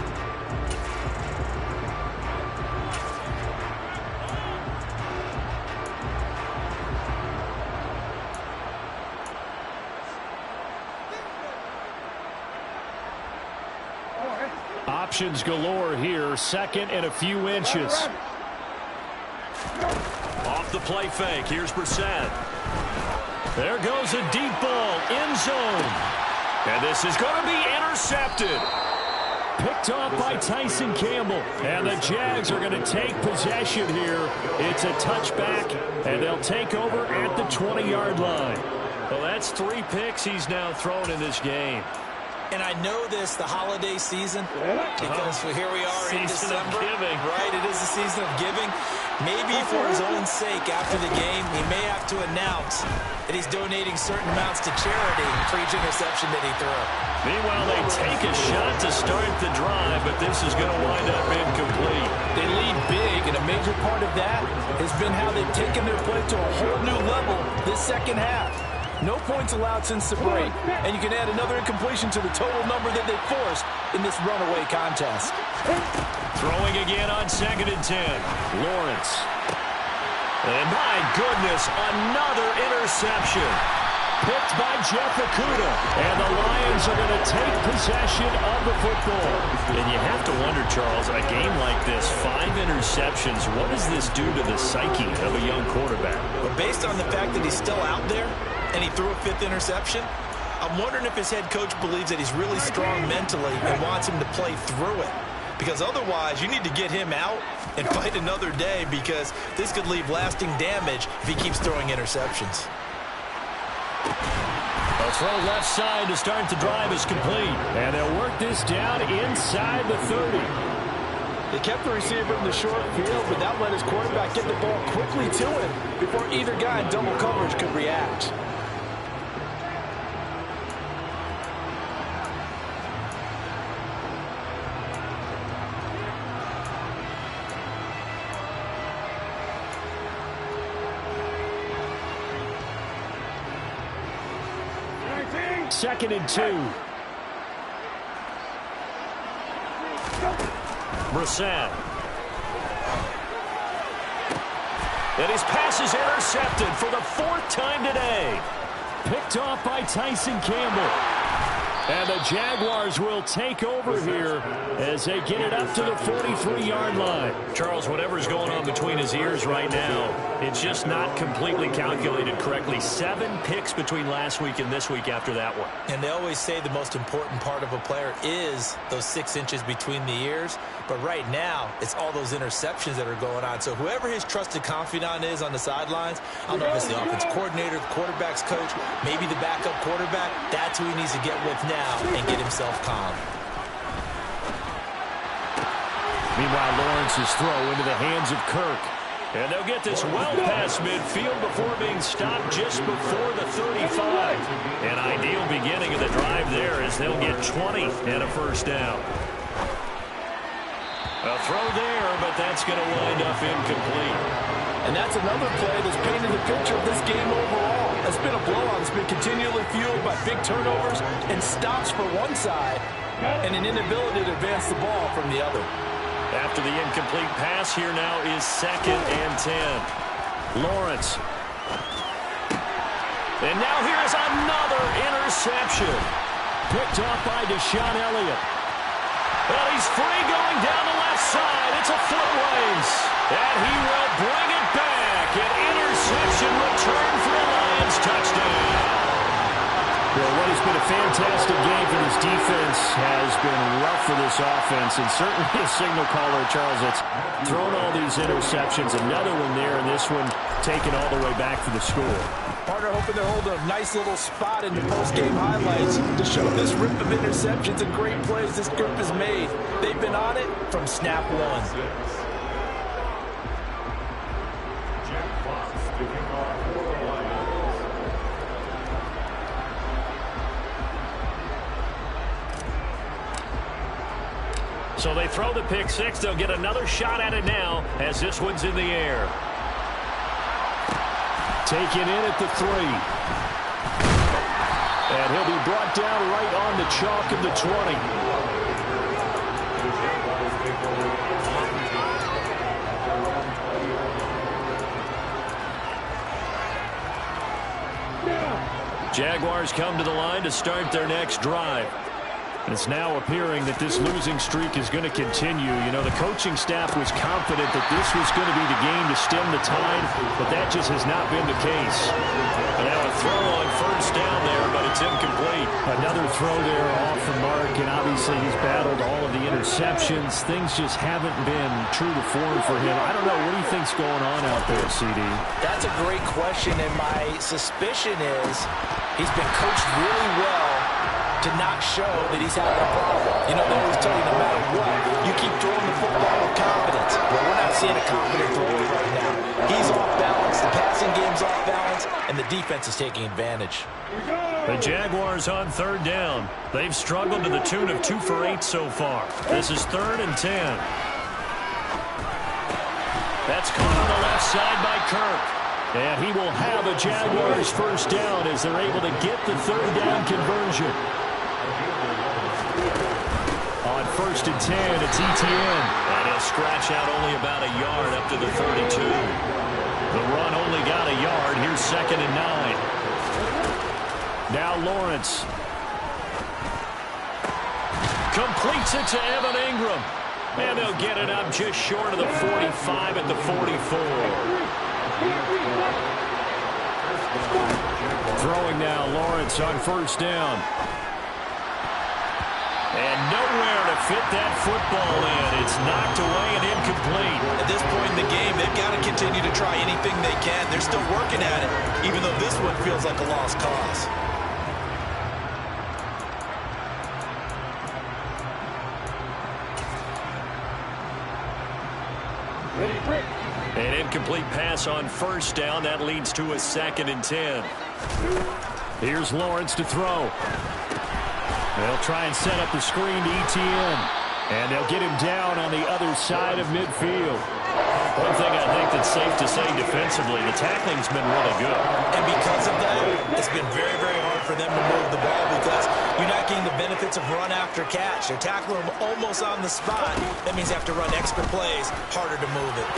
Options galore here. 2nd and a few inches. Off the play fake. Here's Brissett. There goes a deep ball. End zone. And this is going to be intercepted. Picked off by Tyson Campbell. And the Jags are going to take possession here. It's a touchback, and they'll take over at the 20-yard line. Well, that's 3 picks he's now thrown in this game. And I know this, the holiday season, because here we are in December. Giving. Right, it is the season of giving. Maybe for his own sake after the game, he may have to announce that he's donating certain amounts to charity for each interception that he threw. Meanwhile, they take a shot to start the drive, but this is going to wind up incomplete. They lead big, and a major part of that has been how they've taken their play to a whole new level this 2nd half. No points allowed since the break. And you can add another incompletion to the total number that they forced in this runaway contest. Throwing again on 2nd and 10. Lawrence. And my goodness, another interception. Picked by Jeff Okudah. And the Lions are going to take possession of the football. And you have to wonder, Charles, a game like this, 5 interceptions, what does this do to the psyche of a young quarterback? But based on the fact that he's still out there and he threw a 5th interception, I'm wondering if his head coach believes that he's really strong mentally and wants him to play through it. Because otherwise, you need to get him out and fight another day, because this could leave lasting damage if he keeps throwing interceptions. A throw left side to start the drive is complete. And they'll work this down inside the 30. They kept the receiver in the short field, but that let his quarterback get the ball quickly to him before either guy in double coverage could react. Second and 2. Brissett. And his pass is intercepted for the 4th time today. Picked off by Tyson Campbell. And the Jaguars will take over here as they get it up to the 43-yard line. Charles, whatever's going on between his ears right now, it's just not completely calculated correctly. 7 picks between last week and this week after that one. And they always say the most important part of a player is those 6 inches between the ears. But right now, it's all those interceptions that are going on. So whoever his trusted confidant is on the sidelines, I don't know if it's the offense coordinator, the quarterback's coach, maybe the backup quarterback, that's who he needs to get with now and get himself calm. Meanwhile, Lawrence's throw into the hands of Kirk. And they'll get this well past midfield before being stopped just before the 35. An ideal beginning of the drive there as they'll get 20 and a first down. A throw there, but that's going to wind up incomplete. And that's another play that's painted the picture of this game overall. It's been a blowout. It's been continually fueled by big turnovers and stops for one side and an inability to advance the ball from the other. After the incomplete pass, here now is 2nd and 10. Lawrence. And now here's another interception. Picked off by Deshaun Elliott. And he's free going down the left side. It's a foot race. And he will bring it back. An interception return for a Lions touchdown. Well, what has been a fantastic game for this defense has been rough for this offense, and certainly a signal caller, Charles, that's thrown all these interceptions. Another one there, and this one taken all the way back for the score. Partner hoping they're holding a nice little spot in the post-game highlights to show this rip of interceptions and great plays this group has made. They've been on it from snap one. So they throw the pick six. They'll get another shot at it now as this one's in the air. Taken in at the 3. And he'll be brought down right on the chalk of the 20. Jaguars come to the line to start their next drive. It's now appearing that this losing streak is going to continue. You know, the coaching staff was confident that this was going to be the game to stem the tide, but that just has not been the case. And now a throw on first down there, but it's incomplete. Another throw there off the mark, and obviously he's battled all of the interceptions. Things just haven't been true to form for him. I don't know. What do you think's going on out there, CD? That's a great question, and my suspicion is he's been coached really well to not show that he's having a problem. You know, they always tell you no matter what, you keep throwing the football with confidence. Well, we're not seeing a confident thrower right now. He's off balance, the passing game's off balance, and the defense is taking advantage. The Jaguars on third down. They've struggled to the tune of 2 for 8 so far. This is 3rd and 10. That's caught on the left side by Kirk. And he will have a Jaguars first down as they're able to get the third down conversion. On 1st and 10, it's Etienne. And he'll scratch out only about a yard up to the 32. The run only got a yard. Here's 2nd and 9. Now Lawrence. Completes it to Evan Ingram. And they'll get it up just short of the 45 at the 44. Throwing now, Lawrence on 1st down. And nowhere to fit that football in. It's knocked away and incomplete. At this point in the game, they've got to continue to try anything they can. They're still working at it, even though this one feels like a lost cause. An incomplete pass on 1st down. That leads to a 2nd and 10. Here's Lawrence to throw. They'll try and set up the screen to Etienne. And they'll get him down on the other side of midfield. One thing I think that's safe to say defensively, the tackling's been really good. And because of that, it's been very, very hard for them to move the ball because you're not getting the benefits of run after catch. They're tackling them almost on the spot. That means they have to run extra plays, harder to move it.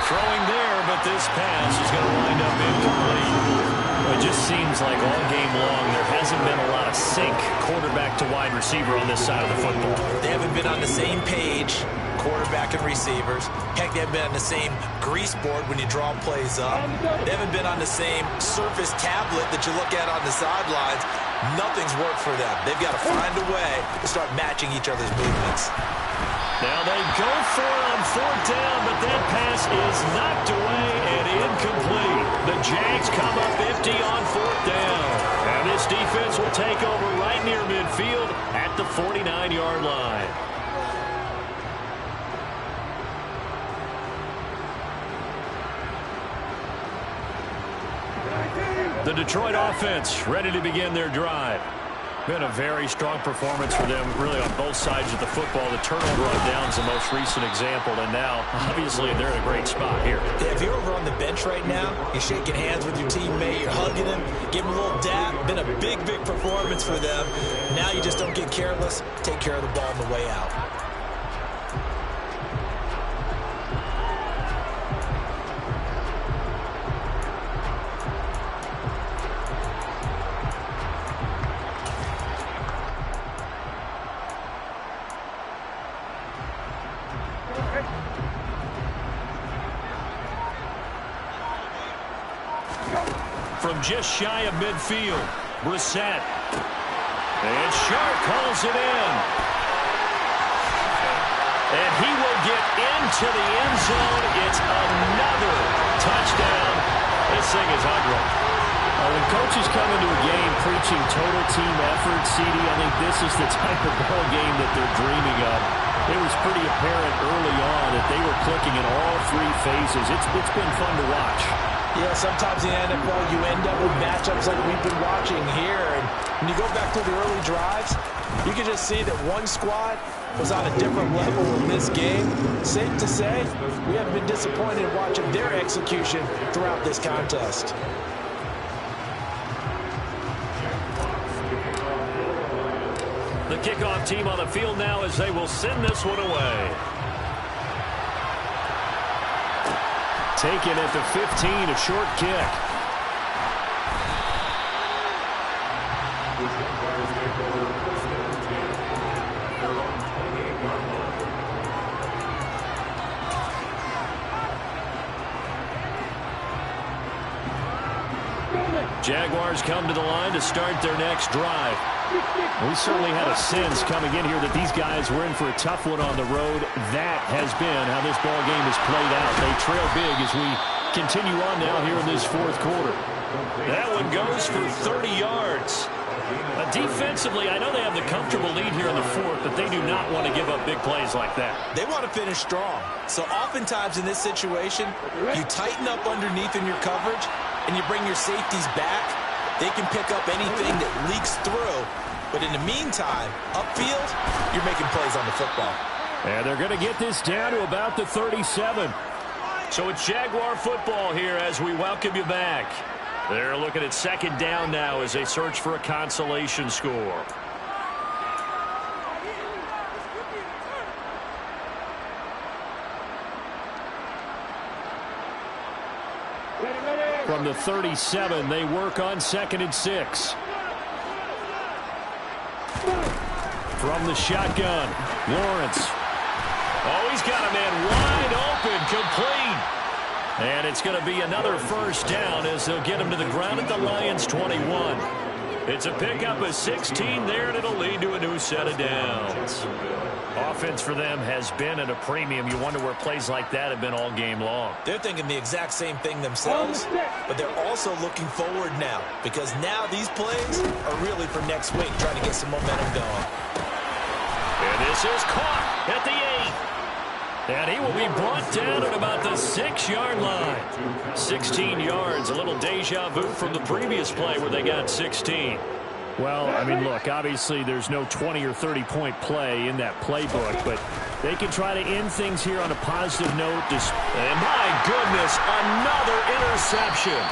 Throwing there, but this pass is going to wind up incomplete. It just seems like all game long there hasn't been a lot of sync quarterback to wide receiver on this side of the football. They haven't been on the same page, quarterback and receivers. Heck, they haven't been on the same grease board when you draw plays up. They haven't been on the same surface tablet that you look at on the sidelines. Nothing's worked for them. They've got to find a way to start matching each other's movements. Now they go for it on 4th down, but that pass is knocked away and incomplete. The Jags come up empty on 4th down. And this defense will take over right near midfield at the 49-yard line. The Detroit offense ready to begin their drive. Been a very strong performance for them, really, on both sides of the football. The turnover on downs the most recent example, and now, obviously, they're in a great spot here. Yeah, if you're over on the bench right now, you're shaking hands with your teammate, you're hugging him, giving him a little dap. Been a big, big performance for them. Now you just don't get careless. Take care of the ball on the way out. From just shy of midfield, Brissett. And Sharp calls it in. And he will get into the end zone. It's another touchdown. This thing is ugly. When coaches come into a game preaching total team effort, CD, I think this is the type of ball game that they're dreaming of. It was pretty apparent early on that they were clicking in all 3 phases. It's been fun to watch. Yeah, sometimes in the NFL you end up with matchups like we've been watching here. And when you go back to the early drives, you can just see that one squad was on a different level in this game. Safe to say, we haven't been disappointed in watching their execution throughout this contest. The kickoff team on the field now as they will send this one away. Taken at the 15, a short kick. Jaguars come to the line to start their next drive. We certainly had a sense coming in here that these guys were in for a tough one on the road. That has been how this ball game has played out. They trail big as we continue on now here in this 4th quarter. That one goes for 30 yards. Defensively, I know they have the comfortable lead here in the 4th, but they do not want to give up big plays like that. They want to finish strong. So oftentimes in this situation, you tighten up underneath in your coverage, and you bring your safeties back. They can pick up anything that leaks through. But in the meantime, upfield, you're making plays on the football. And they're going to get this down to about the 37. So it's Jaguar football here as we welcome you back. They're looking at second down now as they search for a consolation score. From the 37, they work on 2nd and 6. From the shotgun, Lawrence. Oh, he's got a man wide open, complete. And it's going to be another first down as they'll get him to the ground at the Lions' 21. It's a pickup of 16 there, and it'll lead to a new set of downs. Offense for them has been at a premium. You wonder where plays like that have been all game long. They're thinking the exact same thing themselves, but they're also looking forward now because now these plays are really for next week, trying to get some momentum going. And this is caught at the 8. And he will be brought down at about the 6-yard line. 16 yards, a little deja vu from the previous play where they got 16. Well, I mean, look, obviously there's no 20 or 30-point play in that playbook, but they can try to end things here on a positive note. And my goodness, another interception.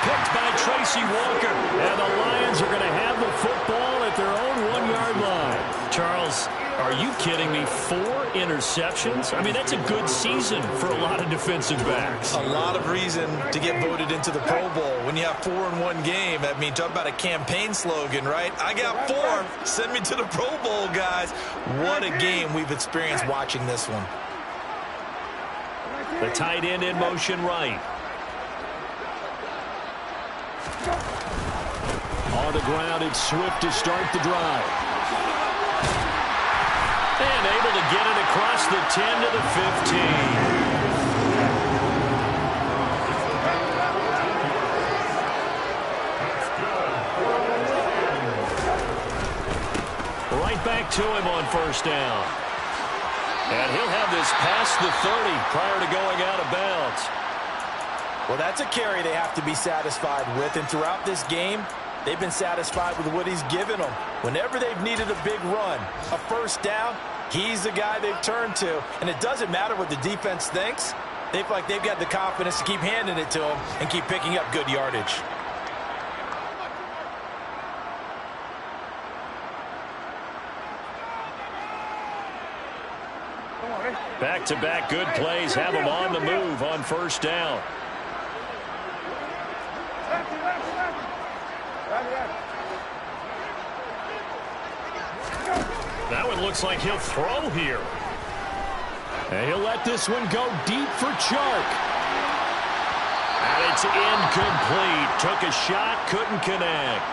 Picked by Tracy Walker. And the Lions are going to have the football at their own 1-yard line. Charles, are you kidding me? 4 interceptions? I mean, that's a good season for a lot of defensive backs. A lot of reason to get voted into the Pro Bowl. When you have 4 in one game, I mean, talk about a campaign slogan, right? I got 4. Send me to the Pro Bowl, guys. What a game we've experienced watching this one. The tight end in motion right. On the ground, it's Swift to start the drive. And able to get it across the 10 to the 15. Right back to him on first down. And he'll have this past the 30 prior to going out of bounds. Well, that's a carry they have to be satisfied with, and throughout this game, they've been satisfied with what he's given them. Whenever they've needed a big run, a first down, he's the guy they've turned to. And it doesn't matter what the defense thinks. They feel like they've got the confidence to keep handing it to him and keep picking up good yardage. Back-to-back good plays have them on the move on first down. That one looks like he'll throw here. And he'll let this one go deep for Chark. And it's incomplete. Took a shot, couldn't connect.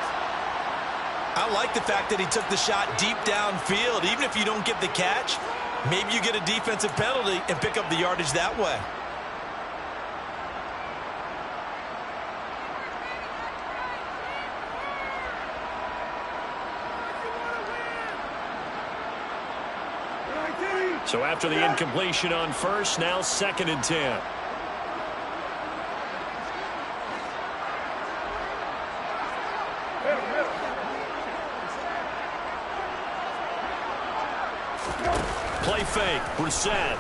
I like the fact that he took the shot deep downfield. Even if you don't get the catch, maybe you get a defensive penalty and pick up the yardage that way. So after the incompletion on first, now 2nd and 10. Play fake, Brissett.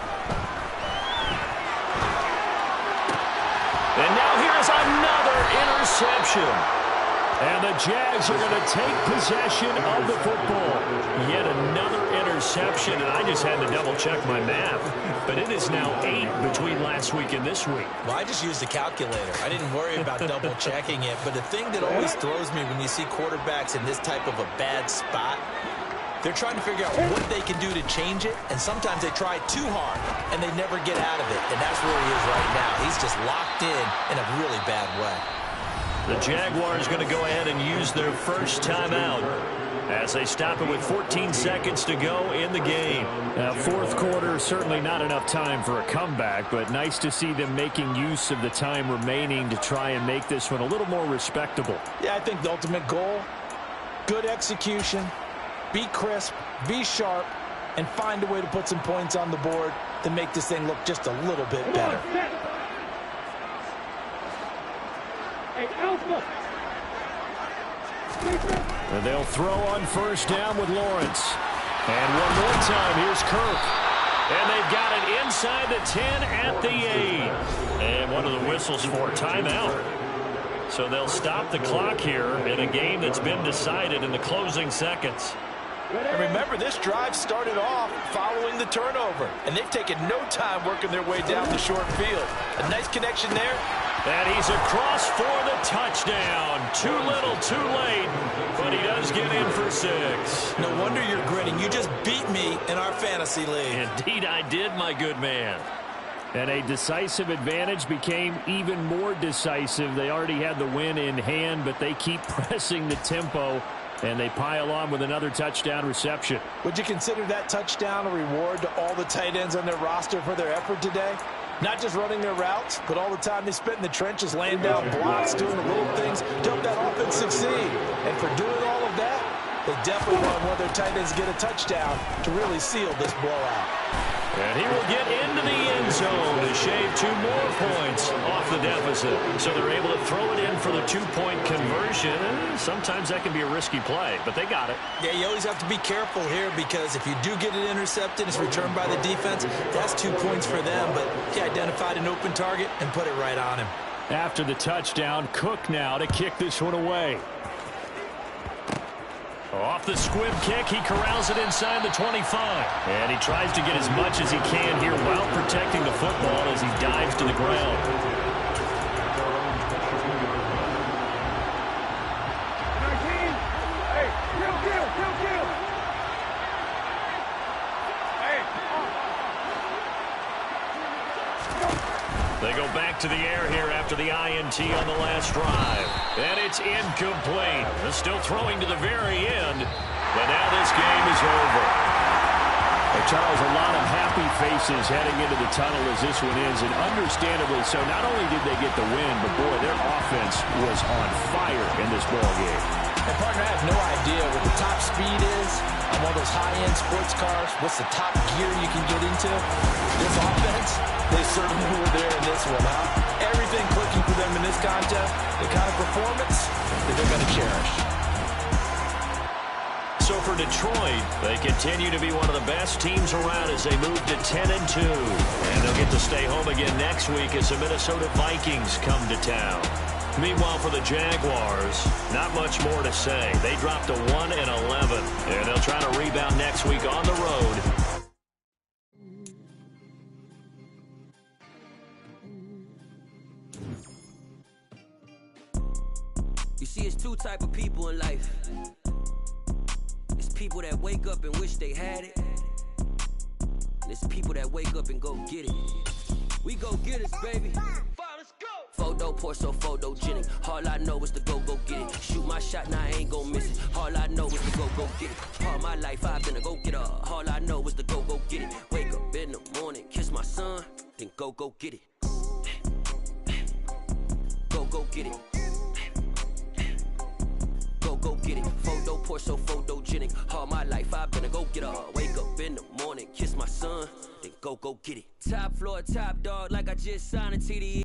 And now here's another interception. And the Jags are going to take possession of the football. Yet another interception, and I just had to double-check my math. But it is now 8 between last week and this week. Well, I just used a calculator. I didn't worry about double-checking it. But the thing that always throws me when you see quarterbacks in this type of a bad spot, they're trying to figure out what they can do to change it, and sometimes they try too hard, and they never get out of it. And that's where he is right now. He's just locked in a really bad way. The Jaguars going to go ahead and use their first timeout as they stop it with 14 seconds to go in the game. Now, fourth quarter, certainly not enough time for a comeback, but nice to see them making use of the time remaining to try and make this one a little more respectable. Yeah, I think the ultimate goal, good execution, be crisp, be sharp, and find a way to put some points on the board to make this thing look just a little bit better. And they'll throw on first down with Lawrence. And one more time, here's Kirk. And they've got it inside the 10 at the 8. And one of the whistles for timeout. So they'll stop the clock here in a game that's been decided in the closing seconds. And remember, this drive started off following the turnover, and they've taken no time working their way down the short field. A nice connection there. And he's across for the touchdown. Too little, too late, but he does get in for 6. No wonder you're grinning. You just beat me in our fantasy league. Indeed I did, my good man. And a decisive advantage became even more decisive. They already had the win in hand, but they keep pressing the tempo, and they pile on with another touchdown reception. Would you consider that touchdown a reward to all the tight ends on their roster for their effort today? Not just running their routes, but all the time they spent in the trenches laying down blocks, doing the little things to help that offense succeed. And for doing all of that, they definitely want one of their tight ends to get a touchdown to really seal this blowout. And he will get into the end zone to shave 2 more points off the deficit. So they're able to throw it in for the 2-point conversion. Sometimes that can be a risky play, but they got it. Yeah, you always have to be careful here because if you do get it intercepted, it's returned by the defense. That's 2 points for them, but he identified an open target and put it right on him. After the touchdown, Cook now to kick this one away. Off the squib kick, he corrals it inside the 25. And he tries to get as much as he can here while protecting the football as he dives to the ground. 19. Hey, kill. They go back to the air here after the INT on the last drive. And it's incomplete. They're still throwing to the very end. But now this game is over. Well, Charles, a lot of happy faces heading into the tunnel as this one ends. And understandably so, not only did they get the win, but boy, their offense was on fire in this ball game. And partner, I have no idea what the top speed is on one of those high-end sports cars. What's the top gear you can get into? This offense, they certainly were there in this one, huh? Everything clicking for them in this contest, the kind of performance that they're going to cherish. So for Detroit, they continue to be one of the best teams around as they move to 10-2. And they'll get to stay home again next week as the Minnesota Vikings come to town. Meanwhile, for the Jaguars, not much more to say. They dropped to 1-11, and they'll try to rebound next week on the road. You see, it's 2 type of people in life. It's people that wake up and wish they had it. And it's people that wake up and go get it. We go get it, baby. Photo pour so photogenic. All I know is to go get it. Shoot my shot, now I ain't gon' miss it. All I know is to go get it. All my life I've been a go getter. All I know is to go get it. Wake up in the morning, kiss my son, then go get it. Go get it. Go get it. Photo pour so photogenic. All my life I've been a go getter. Wake up in the morning, kiss my son, then go get it. Top floor, top dog, like I just signed a TDE.